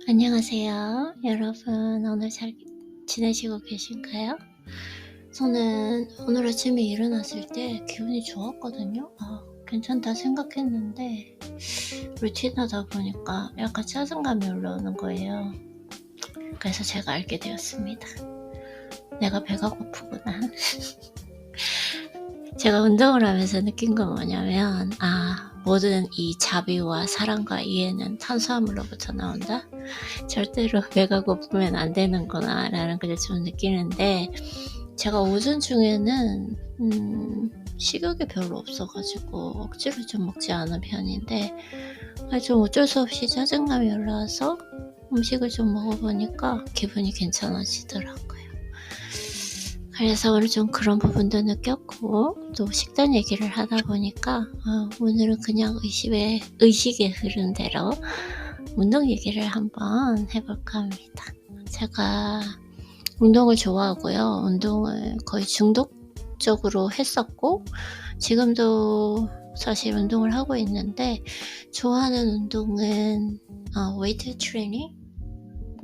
안녕하세요. 여러분, 오늘 잘 지내시고 계신가요? 저는 오늘 아침에 일어났을 때 기분이 좋았거든요. 괜찮다 생각했는데, 루틴하다 보니까 약간 짜증감이 올라오는 거예요. 그래서 제가 알게 되었습니다. 내가 배가 고프구나. 제가 운동을 하면서 느낀 건 뭐냐면, 모든 이 자비와 사랑과 이해는 탄수화물로부터 나온다? 절대로 배가 고프면 안 되는구나 라는 걸 좀 느끼는데, 제가 오전 중에는 식욕이 별로 없어가지고 억지로 좀 먹지 않은 편인데, 좀 어쩔 수 없이 짜증감이 올라와서 음식을 좀 먹어보니까 기분이 괜찮아지더라고요. 그래서 오늘 좀 그런 부분도 느꼈고, 또 식단 얘기를 하다 보니까 오늘은 그냥 의식의 흐른 대로 운동 얘기를 한번 해볼까 합니다. 제가 운동을 좋아하고요. 운동을 거의 중독적으로 했었고, 지금도 사실 운동을 하고 있는데, 좋아하는 운동은 웨이트 트레이닝?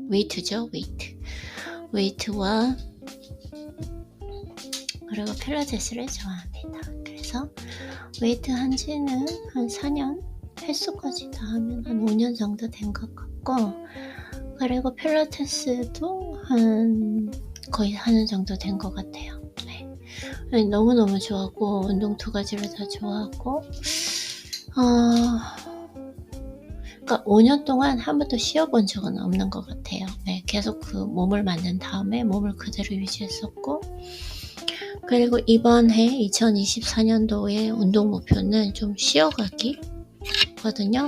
웨이트죠, 웨이트와 그리고 필라테스를 좋아합니다. 그래서 웨이트 한 지는 한 4년, 횟수까지 다 하면 한 5년 정도 된 것 같고, 그리고 필라테스도 거의 하는 정도 된 것 같아요. 네. 너무너무 좋아하고, 운동 두 가지를 다 좋아하고, 그러니까 5년 동안 한 번도 쉬어본 적은 없는 것 같아요. 네, 계속 그 몸을 만든 다음에 몸을 그대로 유지했었고, 그리고 이번 해 2024년도의 운동 목표는 좀 쉬어가기거든요.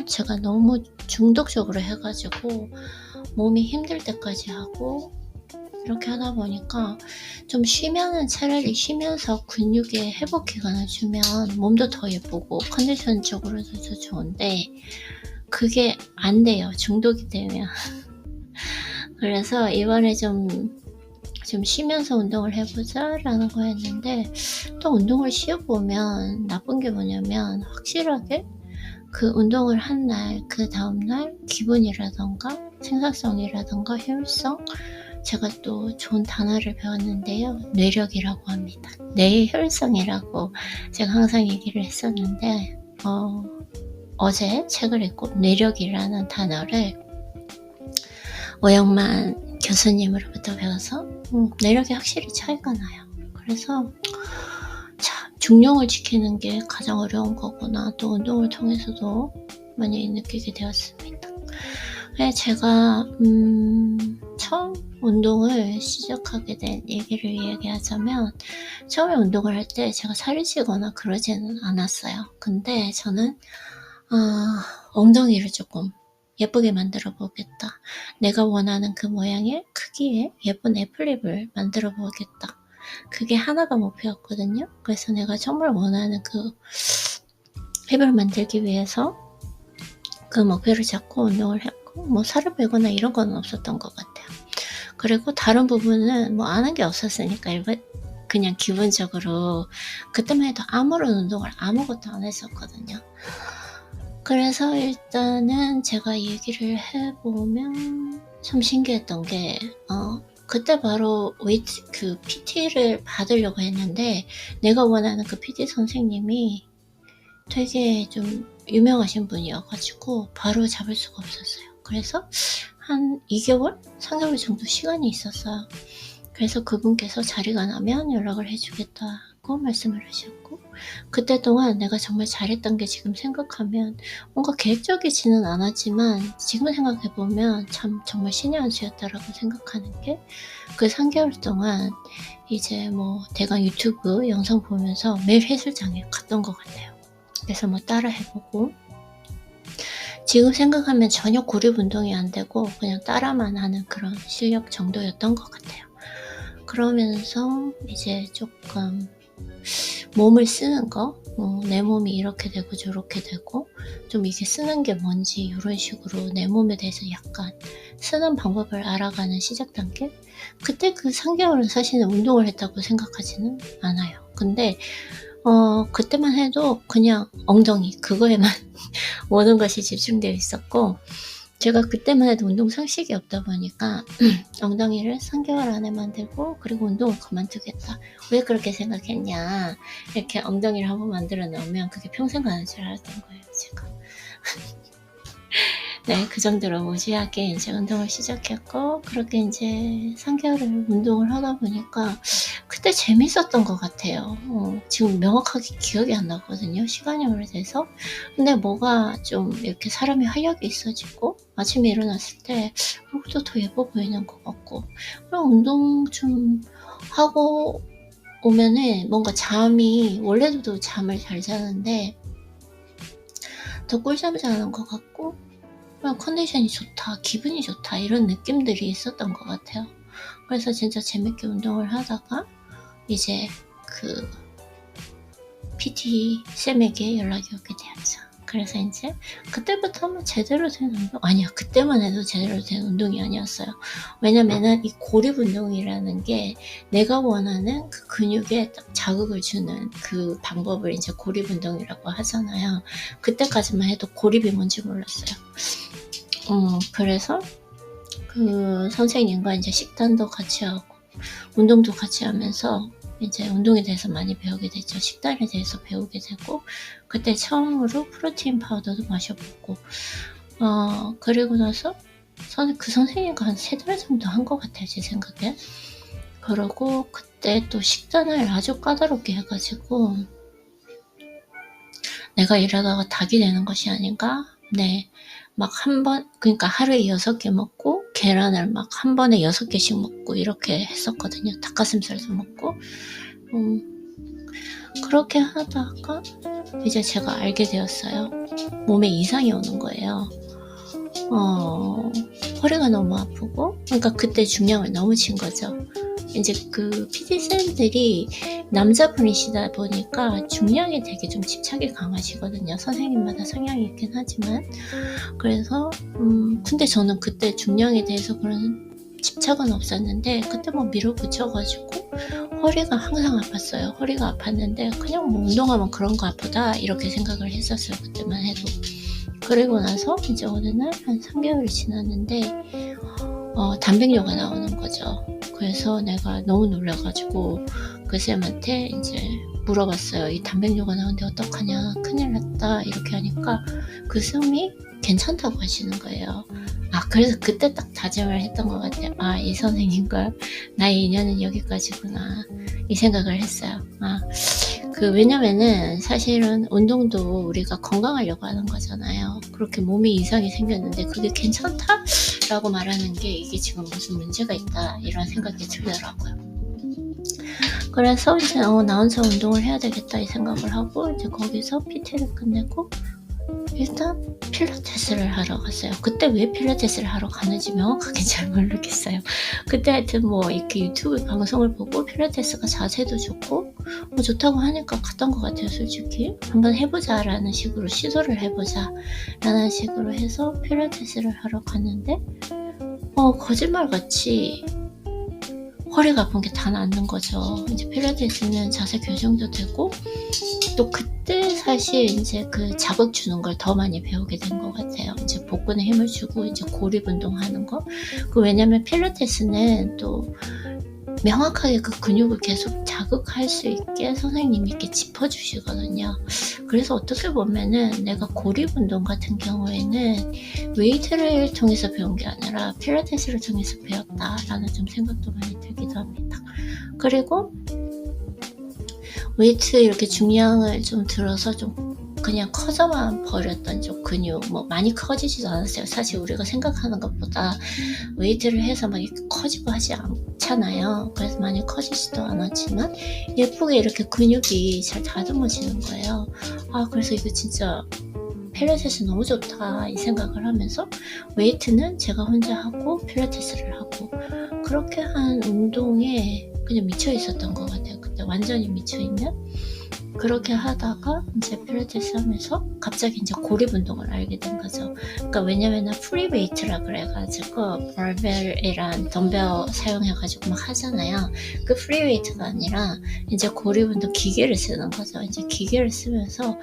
제가 너무 중독적으로 해가지고 몸이 힘들 때까지 하고 이렇게 하다 보니까 좀 쉬면은 차라리 쉬면서 근육의 회복 기간을 주면 몸도 더 예쁘고 컨디션적으로도 더 좋은데 그게 안 돼요. 중독이 되면. 그래서 이번에 좀 쉬면서 운동을 해보자 라는 거였는데, 또 운동을 쉬어보면 나쁜 게 뭐냐면 확실하게 그 운동을 한 날, 그 다음날 기분이라던가 생산성이라던가 효율성, 제가 또 좋은 단어를 배웠는데요. 뇌력이라고 합니다. 뇌의 효율성이라고 제가 항상 얘기를 했었는데, 어제 책을 읽고 뇌력이라는 단어를 오영만 교수님으로부터 배워서 뇌력이 확실히 차이가 나요. 그래서 참 중량을 지키는 게 가장 어려운 거구나, 또 운동을 통해서도 많이 느끼게 되었습니다. 제가 처음 운동을 시작하게 된 얘기를 얘기하자면, 처음에 운동을 할 때 제가 살이 찌거나 그러지는 않았어요. 근데 저는 엉덩이를 조금 예쁘게 만들어 보겠다. 내가 원하는 그 모양의 크기의 예쁜 애플립을 만들어 보겠다. 그게 하나가 목표였거든요. 그래서 내가 정말 원하는 그 힙을 만들기 위해서 그 목표를 잡고 운동을 했고, 살을 빼거나 이런 건 없었던 것 같아요. 그리고 다른 부분은 아는 게 없었으니까 그냥 기본적으로 그때만 해도 아무런 운동을 아무것도 안 했었거든요. 그래서 일단은 제가 얘기를 해보면 참 신기했던 게, 그때 바로 그 PT를 받으려고 했는데, 내가 원하는 그 PT 선생님이 되게 좀 유명하신 분이어가지고 바로 잡을 수가 없었어요. 그래서 한 2개월? 3개월 정도 시간이 있었어요. 그래서 그분께서 자리가 나면 연락을 해주겠다고 말씀을 하셨고, 그때 동안 내가 정말 잘했던 게 지금 생각하면 뭔가 계획적이지는 않았지만, 지금 생각해보면 참 정말 신의 한 수였다라고 생각하는 게, 그 3개월 동안 이제 대강 유튜브 영상 보면서 매일 헬스장에 갔던 것 같아요. 그래서 따라 해보고, 지금 생각하면 전혀 고립 운동이 안 되고 그냥 따라만 하는 그런 실력 정도였던 것 같아요. 그러면서 이제 조금 몸을 쓰는 거, 내 몸이 이렇게 되고 저렇게 되고, 좀 이게 쓰는 게 뭔지 이런 식으로 내 몸에 대해서 약간 쓰는 방법을 알아가는 시작 단계? 그때 그 3개월은 사실은 운동을 했다고 생각하지는 않아요. 근데 그때만 해도 그냥 엉덩이 그거에만 모든 것이 집중되어 있었고, 제가 그때만 해도 운동 상식이 없다 보니까 엉덩이를 3개월 안에 만들고 그리고 운동을 그만두겠다. 왜 그렇게 생각했냐. 이렇게 엉덩이를 한번 만들어 놓으면 그게 평생 가는 줄 알았던 거예요, 제가. 네, 그 정도로 무지하게 이제 운동을 시작했고, 그렇게 이제 3개월을 운동을 하다 보니까, 그때 재밌었던 것 같아요. 지금 명확하게 기억이 안 나거든요. 시간이 오래돼서. 근데 뭐가 좀 이렇게 사람이 활력이 있어지고, 아침에 일어났을 때, 얼굴도 더 예뻐 보이는 것 같고, 그럼 운동 좀 하고 오면은 뭔가 잠이, 원래도 잠을 잘 자는데, 더 꿀잠 자는 것 같고, 컨디션이 좋다, 기분이 좋다 이런 느낌들이 있었던 것 같아요. 그래서 진짜 재밌게 운동을 하다가 이제 그 PT 쌤에게 연락이 오게 되었죠. 그래서 이제 그때부터 뭐 제대로 된 운동, 아니야, 그때만 해도 제대로 된 운동이 아니었어요. 왜냐면은 이 고립 운동이라는 게 내가 원하는 그 근육에 딱 자극을 주는 그 방법을 이제 고립 운동이라고 하잖아요. 그때까지만 해도 고립이 뭔지 몰랐어요. 그래서 그 선생님과 이제 식단도 같이 하고 운동도 같이 하면서 이제 운동에 대해서 많이 배우게 됐죠. 식단에 대해서 배우게 되고 그때 처음으로 프로테인 파우더도 마셔보고 그리고 나서 그 선생님과 한 3달 정도 한 것 같아요, 제 생각에. 그러고 그때 또 식단을 아주 까다롭게 해가지고 내가 이러다가 닭이 되는 것이 아닌가? 네. 막 그러니까 하루에 6개 먹고, 계란을 막 한 번에 6개씩 먹고, 이렇게 했었거든요. 닭가슴살도 먹고. 그렇게 하다가, 이제 제가 알게 되었어요. 몸에 이상이 오는 거예요. 허리가 너무 아프고, 그러니까 그때 중량을 너무 진 거죠. 이제 그 PT쌤들이 남자분이시다 보니까 중량에 되게 좀 집착이 강하시거든요. 선생님마다 성향이 있긴 하지만. 그래서, 근데 저는 그때 중량에 대해서 그런 집착은 없었는데, 그때 뭐 밀어붙여가지고, 허리가 항상 아팠어요. 허리가 아팠는데, 그냥 뭐 운동하면 그런 거 아프다, 이렇게 생각을 했었어요. 그때만 해도. 그리고 나서 이제 어느 날 한 3개월이 지났는데, 단백뇨가 나오는 거죠. 그래서 내가 너무 놀라가지고 그 쌤한테 이제 물어봤어요. 이 단백뇨가 나오는데 어떡하냐, 큰일 났다, 이렇게 하니까 그 쌤이 괜찮다고 하시는 거예요. 그래서 그때 딱 다짐을 했던 것 같아요. 이 선생님과 나의 인연은 여기까지구나, 이 생각을 했어요. 왜냐면은 사실은 운동도 우리가 건강하려고 하는 거잖아요. 그렇게 몸에 이상이 생겼는데 그게 괜찮다? 라고 말하는 게 이게 지금 무슨 문제가 있다, 이런 생각이 들더라고요. 그래서 이제 나 혼자 운동을 해야 되겠다, 이 생각을 하고 이제 거기서 PT를 끝내고 일단 필라테스를 하러 갔어요. 그때 왜 필라테스를 하러 가는지 명확하게 잘 모르겠어요. 그때 하여튼 뭐 이렇게 유튜브 방송을 보고 필라테스가 자세도 좋고 뭐 좋다고 하니까 갔던 것 같아요, 솔직히. 한번 해보자 라는 식으로, 시도를 해보자 라는 식으로 해서 필라테스를 하러 갔는데 거짓말같이 허리가 아픈 게 다 낫는 거죠. 이제 필라테스는 자세 교정도 되고, 또 그때 사실 이제 그 자극 주는 걸 더 많이 배우게 된 것 같아요. 이제 복근에 힘을 주고 이제 고립 운동하는 거. 왜냐면 필라테스는 또 명확하게 그 근육을 계속 자극할 수 있게 선생님이 이렇게 짚어주시거든요. 그래서 어떻게 보면은 내가 고립 운동 같은 경우에는 웨이트를 통해서 배운 게 아니라 필라테스를 통해서 배웠다라는 좀 생각도 많이 들기도 합니다. 그리고 웨이트 이렇게 중량을 좀 들어서 좀 그냥 커져만 버렸던 좀 근육, 뭐 많이 커지지도 않았어요. 사실 우리가 생각하는 것보다 웨이트를 해서 막 이렇게 커지고 하지 않잖아요. 그래서 많이 커지지도 않았지만 예쁘게 이렇게 근육이 잘 다듬어지는 거예요. 그래서 이거 진짜 필라테스 너무 좋다, 이 생각을 하면서 웨이트는 제가 혼자 하고 필라테스를 하고 그렇게 한 운동에 그냥 미쳐 있었던 것 같아요. 그때 완전히 미쳐 있는. 그렇게 하다가 이제 필라테스 하면서 갑자기 이제 고립 운동을 알게 된 거죠. 그러니까 왜냐면은 프리웨이트라 그래가지고 바벨이란 덤벨 사용해가지고 막 하잖아요. 그 프리웨이트가 아니라 이제 고립 운동 기계를 쓰는 거죠. 이제 기계를 쓰면서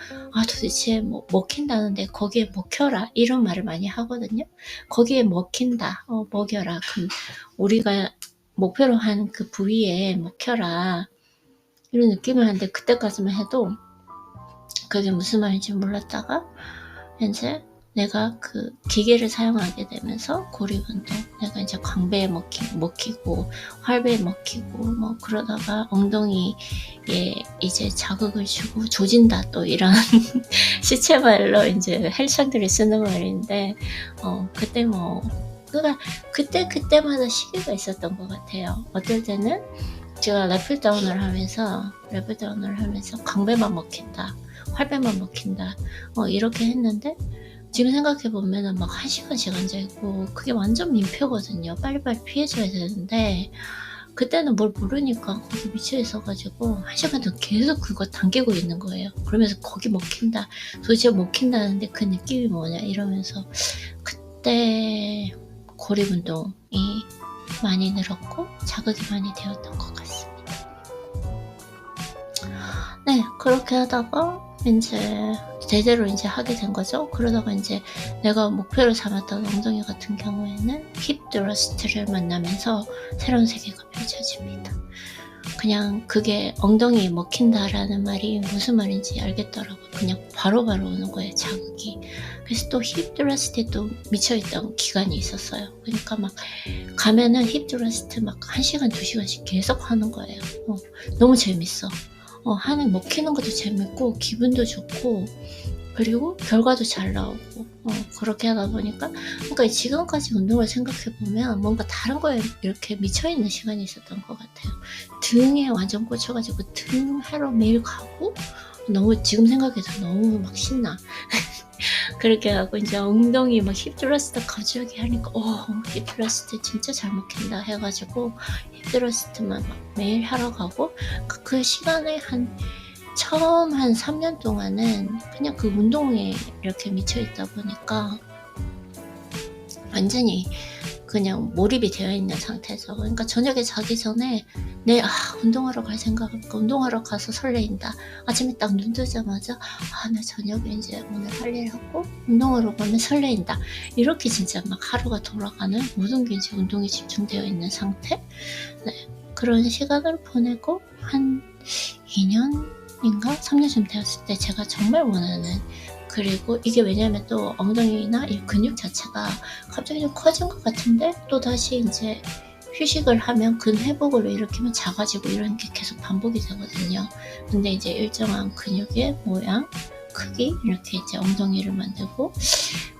도대체 뭐 먹힌다는데 거기에 먹혀라 이런 말을 많이 하거든요. 거기에 먹힌다, 먹여라. 그럼 우리가 목표로 한 그 부위에 먹혀라 이런 느낌을 하는데 그때까지만 해도 그게 무슨 말인지 몰랐다가 이제 내가 그 기계를 사용하게 되면서 고립운동, 내가 이제 광배에 먹히고 활배에 먹히고 뭐 그러다가 엉덩이에 이제 자극을 주고 조진다 또 이런 시체말로 이제 헬창들이 쓰는 말인데 그때 뭐 그러니까 그때마다 시기가 있었던 것 같아요. 어떨 때는 제가 랩풀다운을 하면서 광배만 먹힌다, 활배만 먹힌다 이렇게 했는데 지금 생각해보면은 막 1시간씩 앉아있고 그게 완전 민폐거든요. 빨리빨리 피해줘야 되는데 그때는 뭘 모르니까 거기 미쳐있어가지고 1시간 동안 계속 그거 당기고 있는 거예요. 그러면서 거기 먹힌다, 도대체 먹힌다는데 그 느낌이 뭐냐 이러면서 그때 고립운동이 많이 늘었고 자극이 많이 되었던 것 같습니다. 네, 그렇게 하다가 이제 제대로 이제 하게 된 거죠. 그러다가 이제 내가 목표를 삼았던 엉덩이 같은 경우에는 힙 드러스트를 만나면서 새로운 세계가 펼쳐집니다. 그냥 그게 엉덩이에 먹힌다라는 말이 무슨 말인지 알겠더라고요. 그냥 바로바로 오는 거예요, 자극이. 그래서 또 힙 드러스트에 또 미쳐있던 기간이 있었어요. 그러니까 막 가면은 힙 드러스트 막 1시간, 2시간씩 계속 하는 거예요. 너무 재밌어. 하는 먹히는 것도 재밌고 기분도 좋고 그리고 결과도 잘 나오고 그렇게 하다 보니까 그러니까 지금까지 운동을 생각해보면 뭔가 다른 거에 이렇게 미쳐있는 시간이 있었던 것 같아요. 등에 완전 꽂혀가지고 등 하러 매일 가고 너무 지금 생각해도 너무 막 신나. 그렇게 하고 이제 엉덩이 막 힙드러스트 갑자기 하니까 힙드러스트 진짜 잘 먹힌다 해가지고 힙드러스트만 막 매일 하러 가고 그 시간에 처음 한 3년 동안은 그냥 그 운동에 이렇게 미쳐있다 보니까 완전히 그냥 몰입이 되어 있는 상태죠. 그러니까 저녁에 자기 전에 운동하러 갈 생각하니까 운동하러 가서 설레인다. 아침에 딱 눈 뜨자마자 나 저녁에 이제 오늘 할 일 하고 운동하러 가면 설레인다. 이렇게 진짜 막 하루가 돌아가는 모든 게 이제 운동에 집중되어 있는 상태. 네, 그런 시간을 보내고 한 2년인가 3년쯤 되었을 때 제가 정말 원하는 그리고 이게 왜냐면 또 엉덩이나 이 근육 자체가 갑자기 좀 커진 것 같은데 또 다시 이제 휴식을 하면 근회복을 일으키면 작아지고 이런 게 계속 반복이 되거든요. 근데 이제 일정한 근육의 모양, 크기 이렇게 이제 엉덩이를 만들고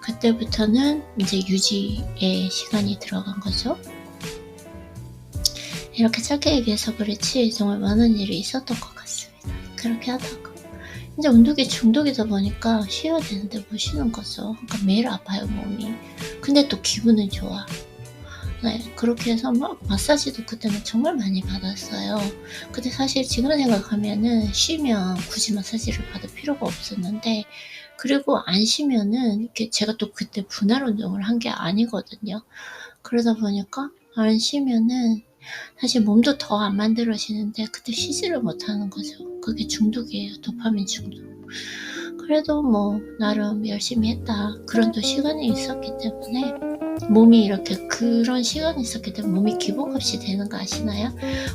그때부터는 이제 유지의 시간이 들어간 거죠. 이렇게 짧게 얘기해서 그렇지 정말 많은 일이 있었던 것 같습니다. 그렇게 하다가 이제 운동이 중독이다 보니까 쉬어야 되는데 못 쉬는 거죠. 그러니까 매일 아파요, 몸이. 근데 또 기분은 좋아. 네, 그렇게 해서 막 마사지도 그때는 정말 많이 받았어요. 근데 사실 지금 생각하면은 쉬면 굳이 마사지를 받을 필요가 없었는데 그리고 안 쉬면은 이렇게 제가 또 그때 분할 운동을 한 게 아니거든요. 그러다 보니까 안 쉬면은 사실 몸도 더 안 만들어지는데 그때 쉬지를 못하는 거죠. 그게 중독이에요. 도파민 중독. 그래도 뭐 나름 열심히 했다. 그런 또 시간이 있었기 때문에 몸이 이렇게 그런 시간이 있었기 때문에 몸이 기본값이 되는 거 아시나요?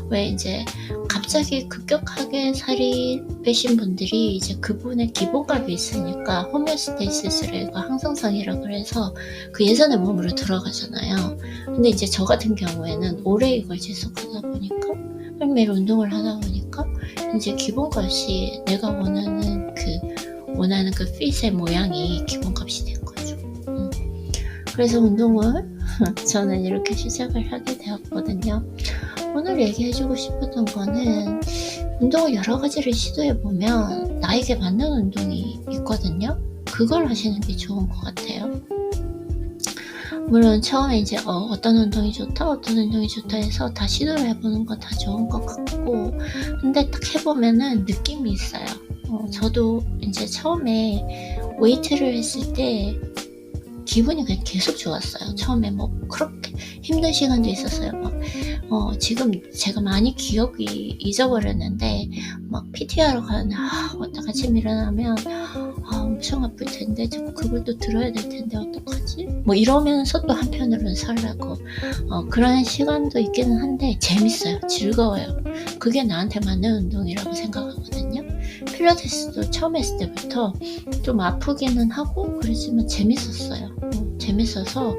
왜 이제 갑자기 급격하게 살이 빼신 분들이 이제 그분의 기본값이 있으니까 호메오스테이시스가 항상성이라 그래서 그 예전의 몸으로 들어가잖아요. 근데 이제 저 같은 경우에는 오래 이걸 지속하다 보니까 매일 운동을 하다 보니까 이제 기본값이 내가 원하는 그 핏의 모양이 기본값이 된 거죠. 그래서 운동을 저는 이렇게 시작을 하게 되었거든요. 오늘 얘기해주고 싶었던 거는 운동을 여러 가지를 시도해보면 나에게 맞는 운동이 있거든요. 그걸 하시는 게 좋은 것 같아요. 물론 처음에 이제 어떤 운동이 좋다 해서 다 시도를 해보는 건 다 좋은 것 같고 근데 딱 해보면은 느낌이 있어요. 저도 이제 처음에 웨이트를 했을 때 기분이 그냥 계속 좋았어요. 처음에 뭐 그렇게 힘든 시간도 있었어요. 지금 제가 많이 기억이 잊어버렸는데, 막 PT하러 가는데, 아침 일어나면, 엄청 아플 텐데, 자꾸 그걸 또 들어야 될 텐데, 어떡하지? 뭐 이러면서 또 한편으로는 설레고, 그런 시간도 있기는 한데, 재밌어요. 즐거워요. 그게 나한테 맞는 운동이라고 생각하거든요. 필라테스도 처음 했을 때부터 좀 아프기는 하고, 그렇지만 재밌었어요. 재밌어서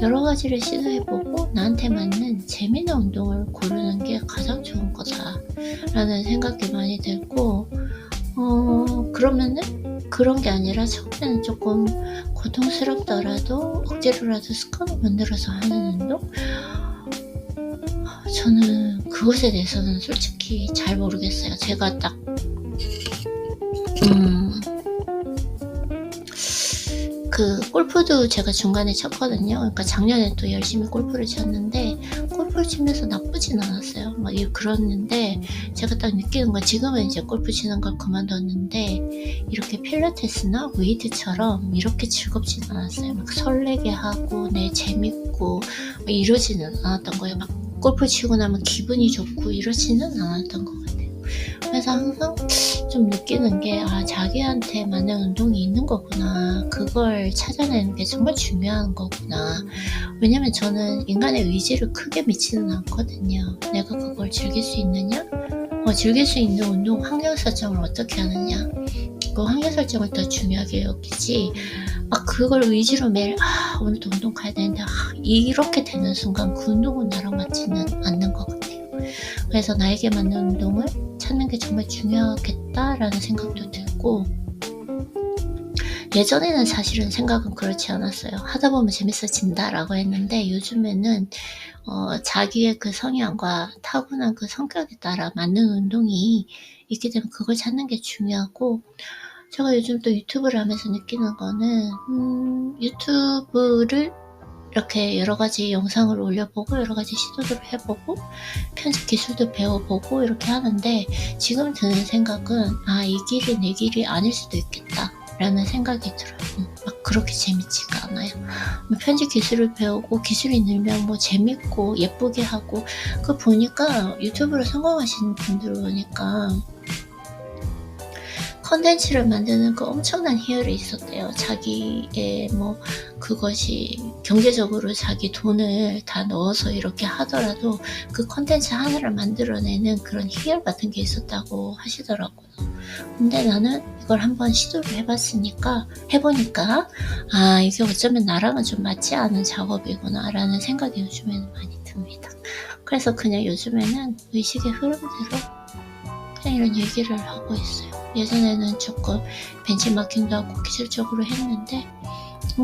여러 가지를 시도해보고 나한테 맞는 재미있는 운동을 고르는 게 가장 좋은 거다라는 생각이 많이 들고, 그러면은 그런 게 아니라 처음에는 조금 고통스럽더라도 억지로라도 습관을 만들어서 하는 운동? 저는 그것에 대해서는 솔직히 잘 모르겠어요. 제가 딱 골프도 제가 중간에 쳤거든요. 그러니까 작년에 또 열심히 골프를 쳤는데, 골프를 치면서 나쁘진 않았어요. 그랬는데, 제가 딱 느끼는 건, 지금은 이제 골프 치는 걸 그만뒀는데, 이렇게 필라테스나 웨이트처럼 이렇게 즐겁진 않았어요. 설레게 하고, 재밌고, 이러지는 않았던 거예요. 골프 치고 나면 기분이 좋고, 이러지는 않았던 것 같아요. 그래서 항상 좀 느끼는 게, 자기한테 맞는 운동이 있는 거구나. 그걸 찾아내는 게 정말 중요한 거구나. 왜냐면 저는 인간의 의지를 크게 믿지는 않거든요. 내가 그걸 즐길 수 있느냐? 즐길 수 있는 운동 환경 설정을 어떻게 하느냐? 그 환경 설정을 더 중요하게 여기지, 그걸 의지로 매일, 오늘도 운동 가야 되는데, 이렇게 되는 순간 그 운동은 나랑 맞지는 않는 것 같아요. 그래서 나에게 맞는 운동을 찾는 게 정말 중요하겠다라는 생각도 들고, 예전에는 사실은 생각은 그렇지 않았어요. 하다 보면 재밌어진다라고 했는데, 요즘에는 자기의 그 성향과 타고난 그 성격에 따라 맞는 운동이 있기 때문에 그걸 찾는 게 중요하고, 제가 요즘 또 유튜브를 하면서 느끼는 거는, 유튜브를 이렇게 여러 가지 영상을 올려보고 여러 가지 시도를 해보고 편집 기술도 배워보고 이렇게 하는데, 지금 드는 생각은 이 길이 내 길이 아닐 수도 있겠다 라는 생각이 들어요. 그렇게 재밌지가 않아요. 편집 기술을 배우고 기술이 늘면 재밌고 예쁘게 하고, 그거 보니까 유튜브로 성공하시는 분들 보니까 컨텐츠를 만드는 그 엄청난 희열이 있었대요. 자기의 그것이 경제적으로 자기 돈을 다 넣어서 이렇게 하더라도 그 컨텐츠 하나를 만들어내는 그런 희열 같은 게 있었다고 하시더라고요. 근데 나는 이걸 한번 시도를 해보니까 이게 어쩌면 나랑은 좀 맞지 않은 작업이구나 라는 생각이 요즘에는 많이 듭니다. 그래서 그냥 요즘에는 의식의 흐름대로 그냥 이런 얘기를 하고 있어요. 예전에는 조금 벤치마킹도 하고 기술적으로 했는데,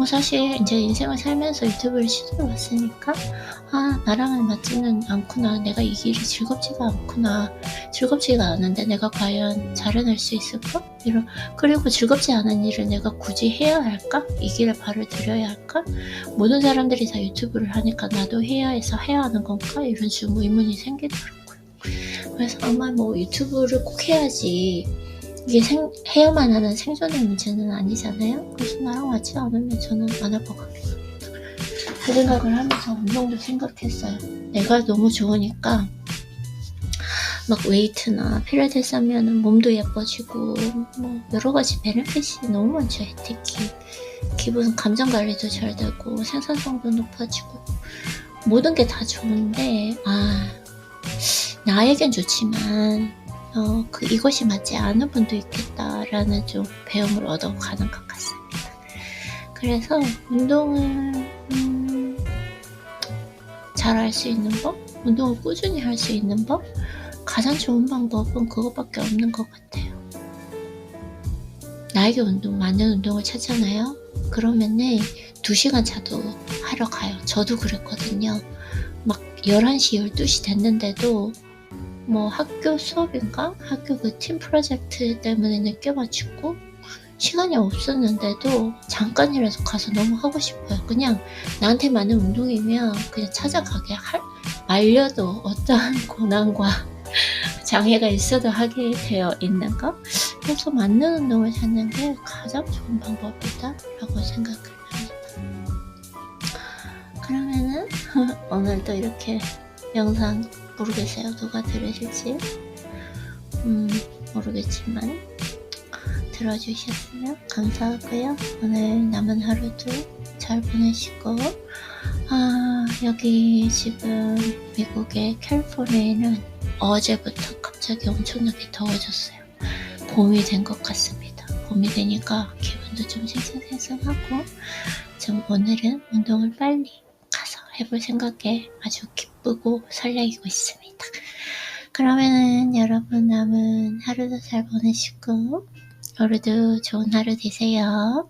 사실 이제 인생을 살면서 유튜브를 시도해봤으니까 나랑은 맞지는 않구나, 내가 이 길이 즐겁지가 않은데 내가 과연 잘 해낼 수 있을까? 그리고 즐겁지 않은 일을 내가 굳이 해야 할까? 이 길에 발을 들여야 할까? 모든 사람들이 다 유튜브를 하니까 나도 해야 해서 해야 하는 건가? 이런 식으로 의문이 생기더라고요. 그래서 아마 유튜브를 꼭 해야지, 이게 해야만 하는 생존의 문제는 아니잖아요. 그래서 나랑 맞지 않으면 저는 안 할 것 같긴 합니다. 그 생각을 하면서 운동도 생각했어요. 내가 너무 좋으니까 웨이트나 필라테스 하면은 몸도 예뻐지고 여러 가지 베네핏이 너무 많죠. 혜택이, 기분 감정 관리도 잘 되고 생산성도 높아지고 모든 게 다 좋은데, 나에겐 좋지만 이것이 맞지 않은 분도 있겠다라는 좀 배움을 얻어가는 것 같습니다. 그래서 운동을 잘 할 수 있는 법, 운동을 꾸준히 할 수 있는 법, 가장 좋은 방법은 그것밖에 없는 것 같아요. 나에게 맞는 운동을 찾잖아요. 그러면은 2시간 차도 하러 가요. 저도 그랬거든요. 11시, 12시 됐는데도 학교 수업인가? 학교 그 팀 프로젝트 때문에 늦게 마치고 시간이 없었는데도 잠깐이라도 가서 너무 하고 싶어요. 그냥 나한테 맞는 운동이면 그냥 찾아가게 말려도 어떠한 고난과 장애가 있어도 하게 되어 있는 거. 해서 맞는 운동을 찾는 게 가장 좋은 방법이다 라고 생각을 합니다. 그러면은 오늘도 이렇게 영상 모르겠어요. 누가 들으실지 모르겠지만 들어주셨으면 감사하고요. 오늘 남은 하루도 잘 보내시고 여기 지금 미국의 캘리포니아에는 어제부터 갑자기 엄청나게 더워졌어요. 봄이 된 것 같습니다. 봄이 되니까 기분도 좀 싱숭생숭하고 좀 오늘은 운동을 빨리 가서 해볼 생각에 아주 기쁘고 설레이고 있습니다. 그러면은 여러분 남은 하루도 잘 보내시고 오늘도 좋은 하루 되세요.